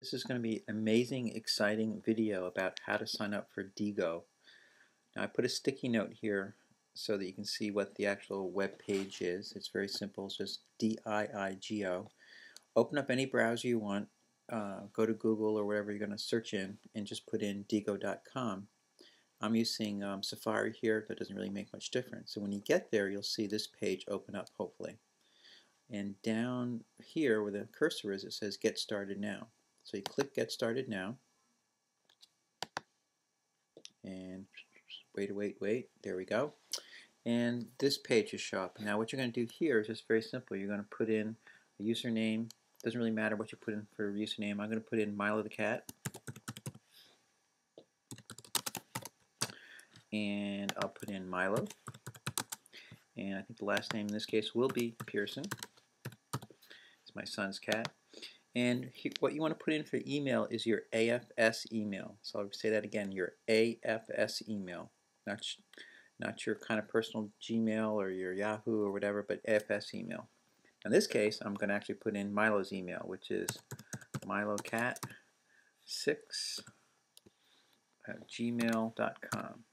This is going to be an amazing, exciting video about how to sign up for Diigo. Now I put a sticky note here so that you can see what the actual web page is. It's very simple. It's just Diigo. Open up any browser you want. Go to Google or whatever you're going to search in and just put in Diigo.com. I'm using Safari here. That doesn't really make much difference. So when you get there, you'll see this page open up, hopefully. And down here where the cursor is, it says Get Started Now. So you click Get Started Now, and wait, there we go. And this page will show up. Now what you're going to do here is just very simple. You're going to put in a username. Doesn't really matter what you put in for a username. I'm going to put in Milo the cat. And I'll put in Milo. And I think the last name in this case will be Pearson. It's my son's cat. And what you want to put in for email is your AFS email. So I'll say that again, your AFS email. Not your kind of personal Gmail or your Yahoo or whatever, but AFS email. In this case, I'm going to actually put in Milo's email, which is milocat6@gmail.com.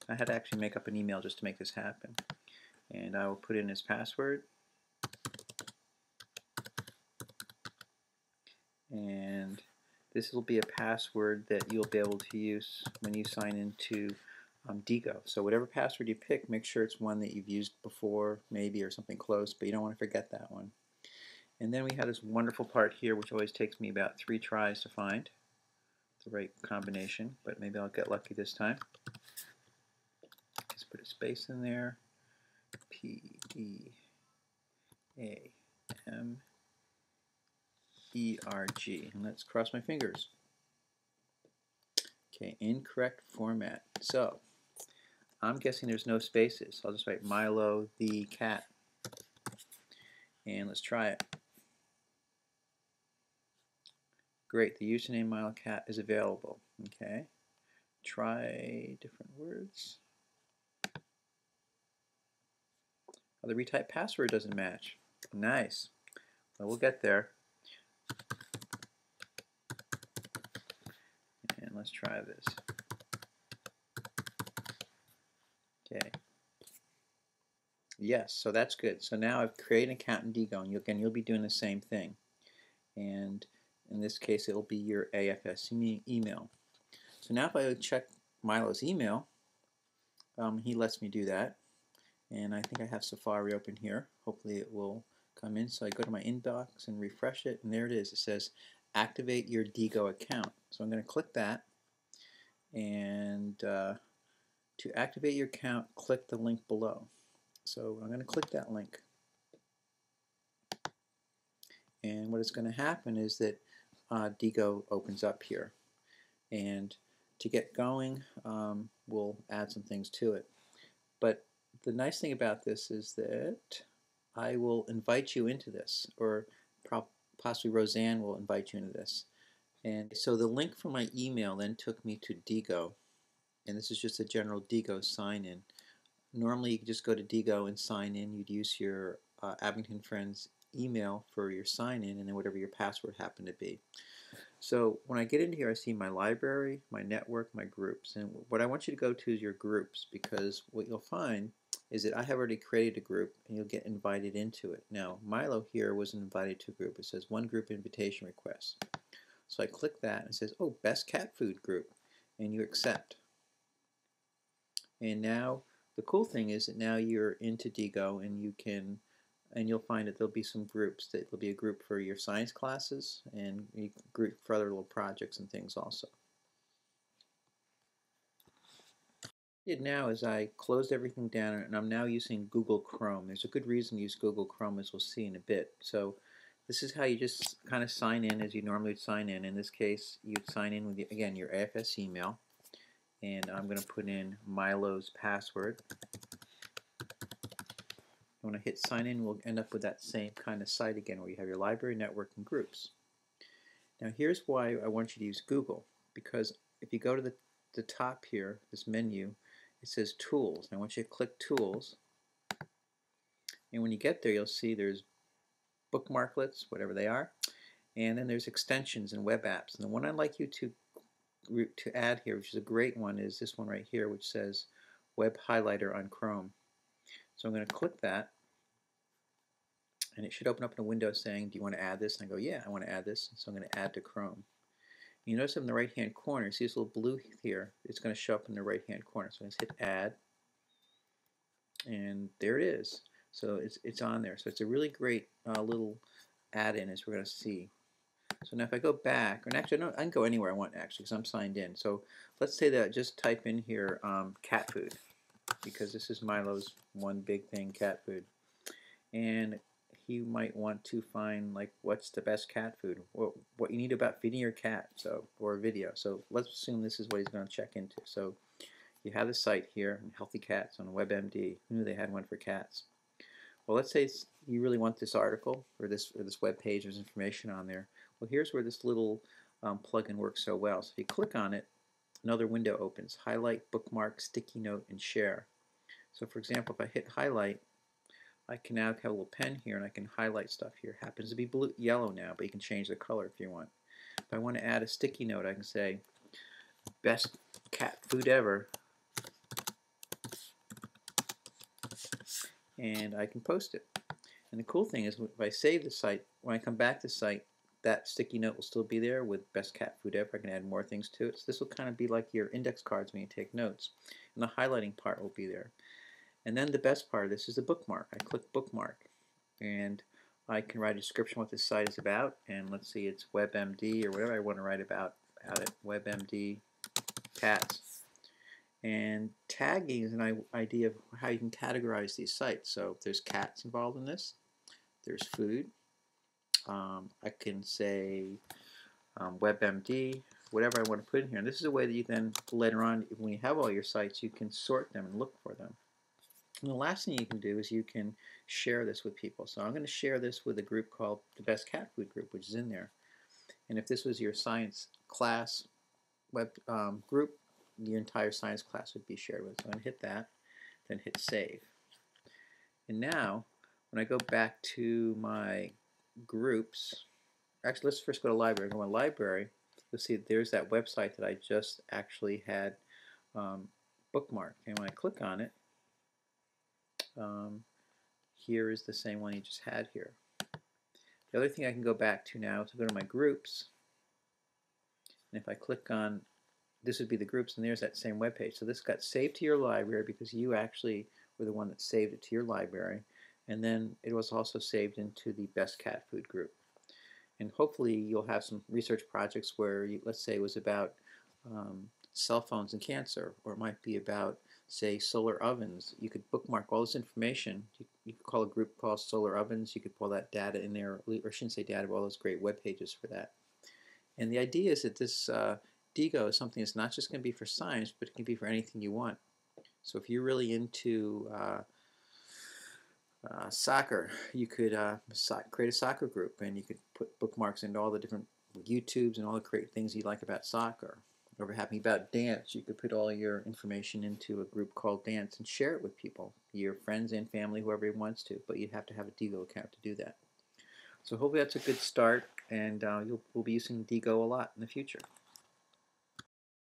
I had to actually make up an email just to make this happen. And I will put in his password. And this will be a password that you'll be able to use when you sign into Diigo. So whatever password you pick, make sure it's one that you've used before, maybe, or something close, but you don't want to forget that one. And then we have this wonderful part here, which always takes me about 3 tries to find the right combination, but maybe I'll get lucky this time. Just put a space in there. P-E-A-M-E-R-G. And let's cross my fingers. Okay, incorrect format. So I'm guessing there's no spaces. I'll just write Milo the cat. And let's try it. Great, the username Milo cat is available. Okay, try different words. Oh, the retyped password doesn't match. Nice. Well, we'll get there. And let's try this. Okay. Yes, so that's good. So now I've created an account in Diigo, and you'll be doing the same thing. And in this case, it'll be your AFS email. So now if I check Milo's email, he lets me do that. And I think I have Safari open here. Hopefully it will come in. So I go to my inbox and refresh it, and there it is. It says activate your Diigo account. So I'm going to click that, and to activate your account, click the link below. So I'm going to click that link. And what is going to happen is that Diigo opens up here. And to get going, we'll add some things to it. But the nice thing about this is that I will invite you into this, or possibly Roseanne will invite you into this. And so the link from my email then took me to Diigo, and this is just a general Diigo sign-in. Normally you could just go to Diigo and sign in. You'd use your Abington Friends email for your sign-in, and then whatever your password happened to be. So when I get into here, I see my library, my network, my groups. And what I want you to go to is your groups, because what you'll find is that I have already created a group, and you'll get invited into it. Now, Milo here was invited to a group. It says one group invitation request. So I click that, and it says, oh, best cat food group, and you accept. And now the cool thing is that now you're into Diigo, and you'll find that there'll be some groups. There'll be a group for your science classes, and a group for other little projects and things also. What I did now is I closed everything down, and I'm now using Google Chrome. There's a good reason to use Google Chrome, as we'll see in a bit. So this is how you just kind of sign in as you normally would sign in. In this case, you'd sign in with, again, your AFS email. And I'm going to put in Milo's password. When I hit sign in, we'll end up with that same kind of site again, where you have your library, network, and groups. Now here's why I want you to use Google, because if you go to the top here, this menu, it says Tools. And I want you to click Tools, and when you get there, you'll see there's bookmarklets, whatever they are, And then there's extensions and web apps. And the one I'd like you to add here, which is a great one, is this one right here, which says Web Highlighter on Chrome. So I'm going to click that, and it should open up in a window saying, do you want to add this? And I go, yeah, I want to add this. So I'm going to add to Chrome. You notice in the right hand corner, see this little blue here? It's going to show up in the right hand corner. So I'm going to hit add, and there it is. So it's on there. So it's a really great little add-in, as we're going to see. So now if I go back, and actually I can go anywhere I want actually because I'm signed in. So let's say that I just type in here cat food, because this is Milo's one big thing, cat food. And he might want to find like what's the best cat food, what you need about feeding your cat, so, or a video. So let's assume this is what he's going to check into. So you have the site here, Healthy Cats on WebMD. Who knew they had one for cats? Well, let's say you really want this article or this web page. There's information on there. Well, here's where this little plugin works so well. So if you click on it, another window opens. Highlight, bookmark, sticky note, and share. So for example, if I hit highlight, I can now have a little pen here and I can highlight stuff here. It happens to be blue, yellow now, but you can change the color if you want. If I want to add a sticky note, I can say best cat food ever, and I can post it. And the cool thing is, if I save the site, when I come back to the site, that sticky note will still be there with best cat food ever. I can add more things to it. So this will kind of be like your index cards when you take notes. And the highlighting part will be there. And then the best part of this is the bookmark. I click bookmark, and I can write a description what this site is about. And let's see, it's WebMD or whatever I want to write about it. WebMD cats. And tagging is an idea of how you can categorize these sites. So if there's cats involved in this, there's food. I can say WebMD, whatever I want to put in here. And this is a way that you then later on, when you have all your sites, you can sort them and look for them. And the last thing you can do is you can share this with people. So I'm going to share this with a group called the Best Cat Food Group, which is in there. And if this was your science class web group, your entire science class would be shared with. So I'm going to hit that, then hit save. And now, when I go back to my groups, actually let's first go to library. Go to library, you'll see there's that website that I just actually had bookmarked. And when I click on it, here is the same one you just had here. The other thing I can go back to now is to go to my groups, and if I click on, this would be the groups, and there's that same web page. So this got saved to your library because you actually were the one that saved it to your library, and then it was also saved into the Best Cat Food group. And hopefully you'll have some research projects where, let's say it was about cell phones and cancer, or it might be about, say, solar ovens. You could bookmark all this information. You could call a group called Solar Ovens. You could pull that data in there, or I shouldn't say data, but all those great web pages for that. And the idea is that this Diigo is something that's not just going to be for science, but it can be for anything you want. So if you're really into soccer, you could create a soccer group, and you could put bookmarks into all the different YouTubes and all the great things you like about soccer. Or if you're happy about dance, you could put all your information into a group called Dance and share it with people, your friends and family, whoever wants to, but you'd have to have a Diigo account to do that. So hopefully that's a good start, and we'll be using Diigo a lot in the future.